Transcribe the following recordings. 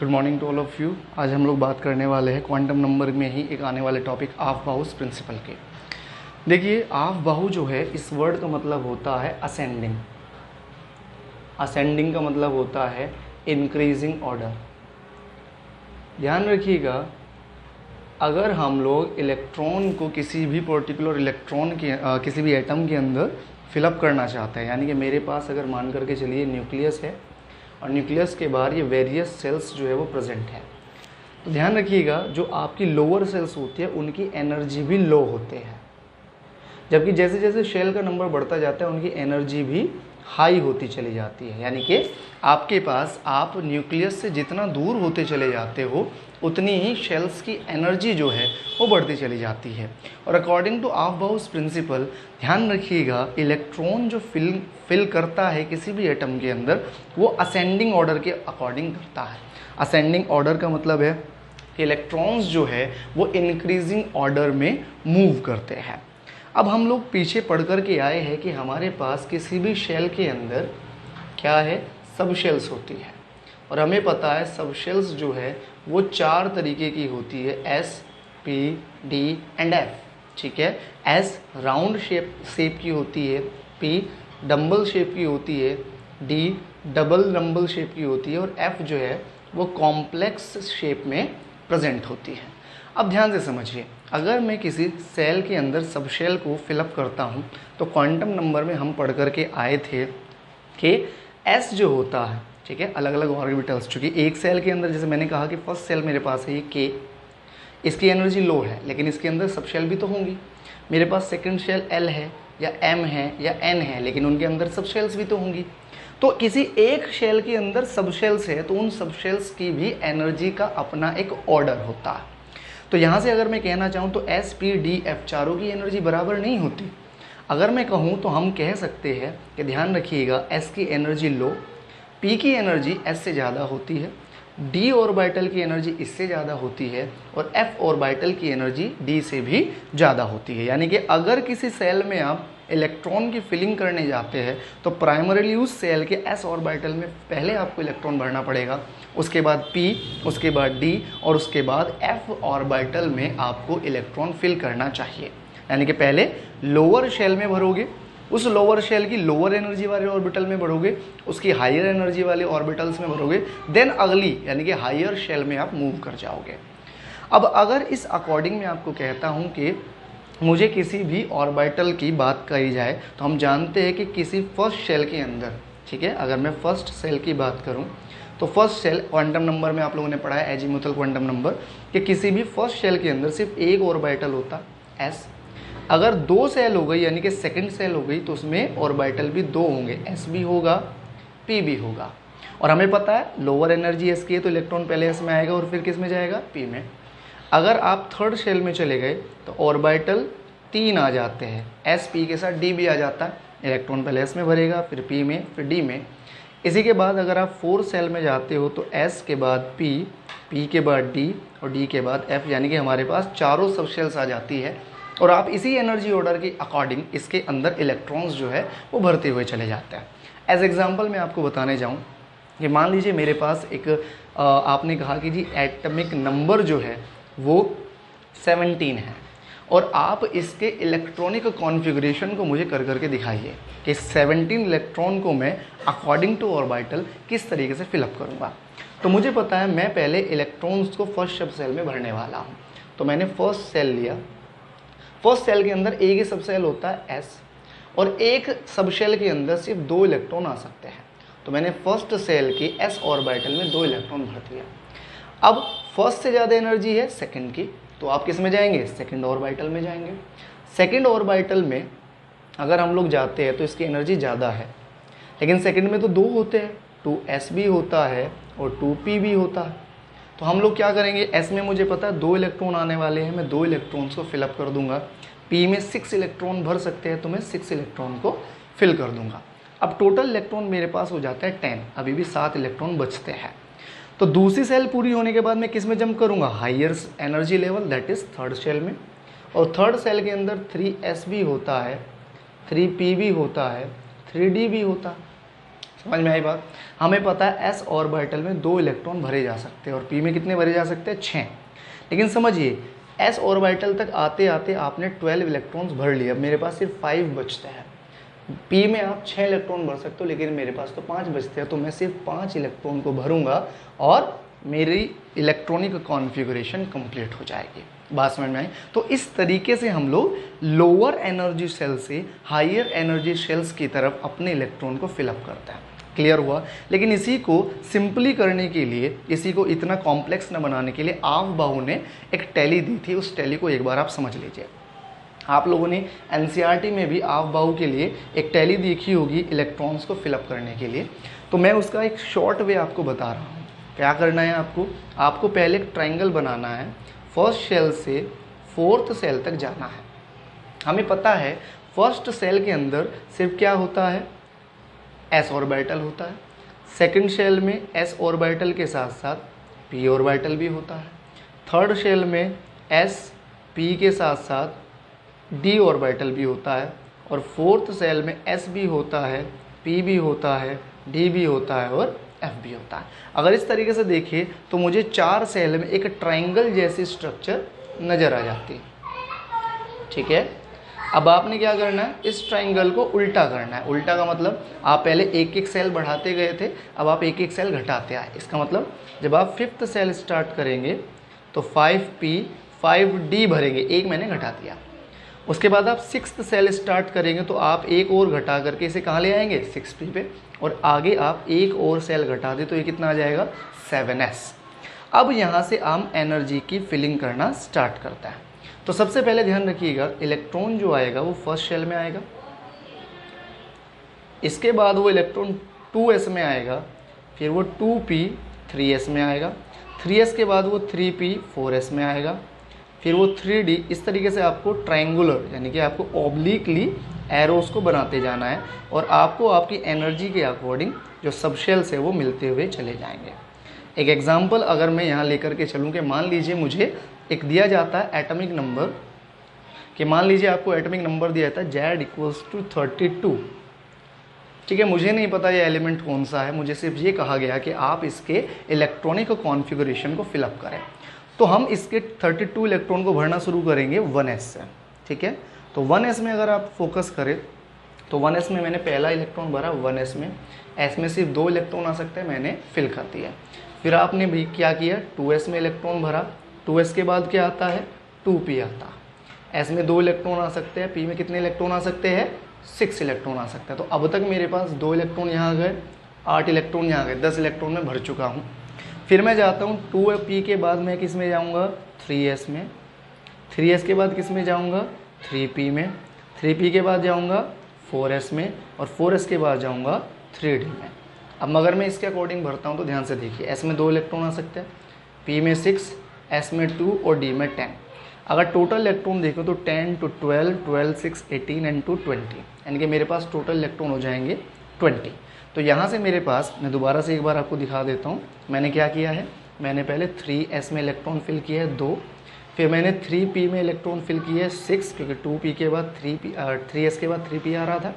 Good morning to all of you. आज हम लोग बात करने वाले हैं क्वांटम नंबर में ही एक आने वाले टॉपिक ऑफ-बाउस प्रिंसिपल के। देखिए, ऑफ-बाउ जो है इस वर्ड का मतलब होता है असेंडिंग। असेंडिंग का मतलब होता है इंक्रीजिंग ऑर्डर। ध्यान रखिएगा, अगर हम लोग इलेक्ट्रॉन को किसी भी पर्टिकुलर इलेक्ट्रॉन के किसी भी एटम के अंदर फिलअप करना चाहते हैं, यानी कि मेरे पास अगर मान करके चलिए न्यूक्लियस है और न्यूक्लियस के बाहर ये वेरियस सेल्स जो है वो प्रेजेंट है, तो ध्यान रखिएगा जो आपकी लोअर सेल्स होती है उनकी एनर्जी भी लो होते हैं, जबकि जैसे जैसे शेल का नंबर बढ़ता जाता है उनकी एनर्जी भी हाई होती चली जाती है। यानी कि आपके पास आप न्यूक्लियस से जितना दूर होते चले जाते हो उतनी ही शेल्स की एनर्जी जो है वो बढ़ती चली जाती है। और अकॉर्डिंग टू ऑफ-बाउस प्रिंसिपल ध्यान रखिएगा, इलेक्ट्रॉन जो फिल करता है किसी भी एटम के अंदर वो असेंडिंग ऑर्डर के अकॉर्डिंग करता है। असेंडिंग ऑर्डर का मतलब है कि इलेक्ट्रॉन्स जो है वो इंक्रीजिंग ऑर्डर में मूव करते हैं। अब हम लोग पीछे पढ़ कर के आए हैं कि हमारे पास किसी भी शेल के अंदर क्या है, सब शेल्स होती है, और हमें पता है सब शेल्स जो है वो 4 तरीके की होती है, S, P, D and F. ठीक है, एस राउंड शेप की होती है, पी डम्बल शेप की होती है, डी डबल डम्बल शेप की होती है और एफ जो है वो कॉम्प्लेक्स शेप में प्रेजेंट होती है। अब ध्यान से समझिए, अगर मैं किसी सेल के अंदर सब शेल को फिलअप करता हूँ तो क्वांटम नंबर में हम पढ़ कर के आए थे कि एस जो होता है, ठीक है, अलग अलग ऑर्बिटल्स, चूँकि एक सेल के अंदर जैसे मैंने कहा कि फर्स्ट सेल मेरे पास है ये के, इसकी एनर्जी लो है लेकिन इसके अंदर सब शेल भी तो होंगी। मेरे पास सेकंड शेल एल है या एम है या एन है लेकिन उनके अंदर सब शेल्स भी तो होंगी। तो किसी एक शेल के अंदर सब शेल्स है तो उन सब शेल्स की भी एनर्जी का अपना एक ऑर्डर होता है। तो यहाँ से अगर मैं कहना चाहूँ तो एस, पी, डी, एफ चारों की एनर्जी बराबर नहीं होती। अगर मैं कहूँ तो हम कह सकते हैं कि ध्यान रखिएगा, एस की एनर्जी लो, पी की एनर्जी एस से ज़्यादा होती है, डी ऑर्बिटल की एनर्जी इससे ज़्यादा होती है और एफ ऑर्बिटल की एनर्जी डी से भी ज़्यादा होती है। यानी कि अगर किसी सेल में आप इलेक्ट्रॉन की फिलिंग करने जाते हैं तो प्राइमरीली उस सेल के एस ऑर्बिटल में पहले आपको इलेक्ट्रॉन भरना पड़ेगा, उसके बाद पी, उसके बाद डी और उसके बाद एफ ऑर्बिटल में आपको इलेक्ट्रॉन फिल करना चाहिए। यानी कि पहले लोअर शेल में भरोगे, उस लोअर शेल की लोअर एनर्जी वाले ऑर्बिटल में भरोगे, उसकी हायर एनर्जी वाले ऑर्बिटल्स में भरोगे, देन अगली यानी कि हायर शेल में आप मूव कर जाओगे। अब अगर इस अकॉर्डिंग में आपको कहता हूँ कि मुझे किसी भी ऑर्बिटल की बात करी जाए तो हम जानते हैं कि किसी फर्स्ट शेल के अंदर, ठीक है, अगर मैं फर्स्ट सेल की बात करूं तो फर्स्ट सेल क्वांटम नंबर में आप लोगों ने पढ़ा है एजीमुथल क्वांटम नंबर कि किसी भी फर्स्ट शेल के अंदर सिर्फ एक ऑर्बिटल होता एस। अगर 2 सेल हो गई यानी कि सेकंड सेल हो गई तो उसमें ऑर्बिटल भी 2 होंगे, एस भी होगा, पी भी होगा। और हमें पता है लोअर एनर्जी एस की है तो इलेक्ट्रॉन पहले एस में आएगा और फिर किस में जाएगा, पी में। अगर आप थर्ड शेल में चले गए तो ऑर्बिटल 3 आ जाते हैं, एस पी के साथ डी भी आ जाता है, इलेक्ट्रॉन पहले एस में भरेगा फिर पी में फिर डी में। इसी के बाद अगर आप 4 सेल में जाते हो तो एस के बाद पी, पी के बाद डी और डी के बाद एफ, यानी कि हमारे पास चारों सब शेल्स आ जाती है और आप इसी एनर्जी ऑर्डर के अकॉर्डिंग इसके अंदर इलेक्ट्रॉन्स जो है वो भरते हुए चले जाते हैं। एज एग्जाम्पल मैं आपको बताने जाऊँ कि मान लीजिए मेरे पास एक आपने कहा कि जी एटमिक नंबर जो है वो 17 है और आप इसके इलेक्ट्रॉनिक कॉन्फ़िगरेशन को मुझे कर करके दिखाइए कि 17 इलेक्ट्रॉन को मैं अकॉर्डिंग टू ऑर्बिटल किस तरीके से फिलअप करूँगा। तो मुझे पता है मैं पहले इलेक्ट्रॉन्स को फर्स्ट सब सेल में भरने वाला हूँ, तो मैंने फर्स्ट सेल लिया। फर्स्ट सेल के अंदर एक ही सब सेल होता है एस और एक सब शेल के अंदर सिर्फ 2 इलेक्ट्रॉन आ सकते हैं, तो मैंने फर्स्ट सेल की एस ऑर्बिटल में 2 इलेक्ट्रॉन भर दिया। अब फर्स्ट से ज़्यादा एनर्जी है सेकंड की, तो आप किस में जाएंगे, सेकंड ऑर्बिटल में जाएंगे। सेकंड ऑर्बिटल में अगर हम लोग जाते हैं तो इसकी एनर्जी ज़्यादा है लेकिन सेकंड में तो 2 होते हैं, 2s भी होता है और 2p भी होता है। तो हम लोग क्या करेंगे, s में मुझे पता है 2 इलेक्ट्रॉन आने वाले हैं, मैं 2 इलेक्ट्रॉन्स को फिलअप कर दूंगा। p में 6 इलेक्ट्रॉन भर सकते हैं तो मैं 6 इलेक्ट्रॉन को फिल कर दूंगा। अब टोटल इलेक्ट्रॉन मेरे पास हो जाता है 10, अभी भी 7 इलेक्ट्रॉन बचते हैं। तो दूसरी सेल पूरी होने के बाद मैं किस में जंप करूंगा, higher energy level, that is third cell में। और थर्ड सेल के अंदर 3s भी होता है, 3p भी होता है, 3d भी होता है। समझ में आई बात। हमें पता है एस ऑर्बिटल में 2 इलेक्ट्रॉन भरे जा सकते हैं और पी में कितने भरे जा सकते हैं, 6। लेकिन समझिए एस ऑर्बिटल तक आते आते आपने 12 इलेक्ट्रॉन्स भर लिए, अब मेरे पास सिर्फ 5 बचते हैं। पी में आप 6 इलेक्ट्रॉन भर सकते हो लेकिन मेरे पास तो 5 बचते हैं, तो मैं सिर्फ 5 इलेक्ट्रॉन को भरूंगा और मेरी इलेक्ट्रॉनिक कॉन्फ़िगरेशन कंप्लीट हो जाएगी। बात समझ में आई। तो इस तरीके से हम लोग लोअर एनर्जी सेल से हायर एनर्जी सेल्स की तरफ अपने इलेक्ट्रॉन को फिलअप करते हैं। क्लियर हुआ। लेकिन इसी को सिंपली करने के लिए, इसी को इतना कॉम्प्लेक्स न बनाने के लिए आफबाउ ने एक टैली दी थी। उस टैली को एक बार आप समझ लीजिए। आप लोगों ने एनसीईआरटी में भी आफबाउ के लिए एक टैली देखी होगी इलेक्ट्रॉन्स को फिलअप करने के लिए। तो मैं उसका एक शॉर्ट वे आपको बता रहा हूँ। क्या करना है आपको पहले एक ट्रायंगल बनाना है, फर्स्ट सेल से फोर्थ सेल तक जाना है। हमें पता है फर्स्ट सेल के अंदर सिर्फ क्या होता है, एस ऑर्बिटल होता है। सेकंड सेल में एस ऑर्बिटल के साथ साथ पी ऑर्बिटल भी होता है। थर्ड सेल में एस पी के साथ साथ डी ऑर्बिटल भी होता है। और फोर्थ सेल में एस भी होता है, पी भी होता है, डी भी होता है और एफ भी होता है। अगर इस तरीके से देखें तो मुझे 4 सेल में एक ट्रायंगल जैसी स्ट्रक्चर नज़र आ जाती है। ठीक है, अब आपने क्या करना है, इस ट्रायंगल को उल्टा करना है। उल्टा का मतलब आप पहले एक एक सेल बढ़ाते गए थे, अब आप एक एक सेल घटाते आए। इसका मतलब जब आप 5th सेल स्टार्ट करेंगे तो 5p 5d भरेंगे, एक मैंने घटा दिया। उसके बाद आप 6th सेल स्टार्ट करेंगे तो आप एक और घटा करके इसे कहाँ ले आएंगे, 6p पे, और आगे आप एक और सेल घटा दें तो ये कितना आ जाएगा, 7s। अब यहाँ से हम एनर्जी की फिलिंग करना स्टार्ट करता है। तो सबसे पहले ध्यान रखिएगा, इलेक्ट्रॉन जो आएगा वो फर्स्ट सेल में आएगा, इसके बाद वो इलेक्ट्रॉन 2s में आएगा, फिर वो 2p 3s में आएगा, 3s के बाद वो 3p 4s में आएगा, फिर वो 3d। इस तरीके से आपको ट्रायंगुलर यानी कि आपको ऑब्लिकली एरोस को बनाते जाना है और आपको आपकी एनर्जी के अकॉर्डिंग जो सब शेल्स है वो मिलते हुए चले जाएंगे। एक एग्जांपल अगर मैं यहाँ लेकर के चलूँ कि मान लीजिए मुझे एक दिया जाता है एटॉमिक नंबर, कि मान लीजिए आपको एटॉमिक नंबर दिया जाता है Z = 32। ठीक है, मुझे नहीं पता ये एलिमेंट कौन सा है, मुझे सिर्फ ये कहा गया कि आप इसके इलेक्ट्रॉनिक कॉन्फ़िगरेशन को फिलअप करें। तो हम इसके 32 इलेक्ट्रॉन को भरना शुरू करेंगे 1s से। ठीक है, तो 1s में अगर आप फोकस करें तो 1s में मैंने पहला इलेक्ट्रॉन भरा 1s में, s में सिर्फ 2 इलेक्ट्रॉन आ सकते हैं, मैंने फिल कर दिया। फिर आपने भी क्या किया, 2s में इलेक्ट्रॉन भरा, 2s के बाद क्या आता है, 2p आता है। s में 2 इलेक्ट्रॉन आ सकते हैं, p में कितने इलेक्ट्रॉन आ सकते हैं, 6 इलेक्ट्रॉन आ सकते हैं। तो अब तक मेरे पास 2 इलेक्ट्रॉन यहाँ आ गए, 8 इलेक्ट्रॉन यहाँ आ गए, 10 इलेक्ट्रॉन में भर चुका हूँ। फिर मैं जाता हूँ 2p के बाद मैं किस में जाऊँगा, 3s में, 3s के बाद किस में जाऊँगा, 3p में, 3p के बाद जाऊँगा 4s में, और 4s के बाद जाऊँगा 3d में। अब अगर मैं इसके अकॉर्डिंग भरता हूँ तो ध्यान से देखिए, s में 2 इलेक्ट्रॉन आ सकते हैं, p में 6, s में 2 और d में 10। अगर टोटल इलेक्ट्रॉन देखो तो 10 to 12, 12, 6, 18 and 2, 20, यानी कि मेरे पास टोटल इलेक्ट्रॉन हो जाएंगे 20। तो यहाँ से मेरे पास, मैं दोबारा से एक बार आपको दिखा देता हूँ, मैंने क्या किया है, मैंने पहले 3s में इलेक्ट्रॉन फिल किया है 2, फिर मैंने 3p में इलेक्ट्रॉन फिल किया है 6, क्योंकि 2p के बाद 3s के बाद 3p आ रहा था,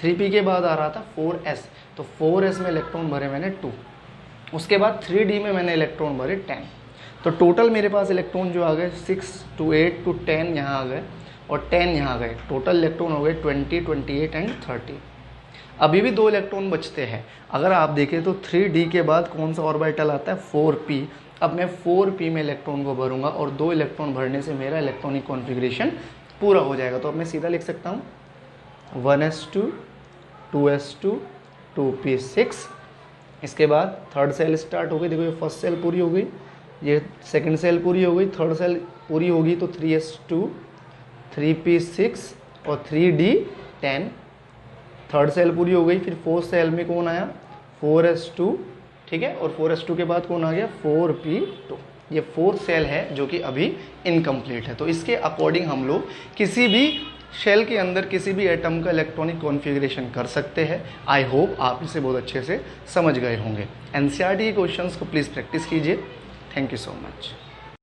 3p के बाद आ रहा था 4s, तो 4s में इलेक्ट्रॉन भरे मैंने 2, उसके बाद 3d में मैंने इलेक्ट्रॉन भरे 10। तो टोटल मेरे पास इलेक्ट्रॉन जो आ गए 6 to 8 to 10 यहाँ आ गए और 10 यहाँ आ गए, टोटल इलेक्ट्रॉन हो गए 20, 28 एंड 30। अभी भी 2 इलेक्ट्रॉन बचते हैं। अगर आप देखें तो 3d के बाद कौन सा ऑर्बिटल आता है, 4p। अब मैं 4p में इलेक्ट्रॉन को भरूंगा और 2 इलेक्ट्रॉन भरने से मेरा इलेक्ट्रॉनिक कॉन्फ़िगरेशन पूरा हो जाएगा। तो अब मैं सीधा लिख सकता हूँ 1s2 2s2 2p6। इसके बाद थर्ड सेल स्टार्ट हो गई, देखो ये फर्स्ट सेल पूरी हो गई, ये सेकंड सेल पूरी हो गई, थर्ड सेल पूरी होगी तो 3s2 3p6 और 3d 10। थर्ड सेल पूरी हो गई, फिर फोर्थ सेल में कौन आया, 4s2। ठीक है, और 4s2 के बाद कौन आ गया, 4p2। ये फोर्थ सेल है जो कि अभी इनकम्प्लीट है। तो इसके अकॉर्डिंग हम लोग किसी भी शेल के अंदर किसी भी एटम का इलेक्ट्रॉनिक कॉन्फ़िगरेशन कर सकते हैं। आई होप आप इसे बहुत अच्छे से समझ गए होंगे। एनसीईआरटी के क्वेश्चंस को प्लीज़ प्रैक्टिस कीजिए। Thank you so much.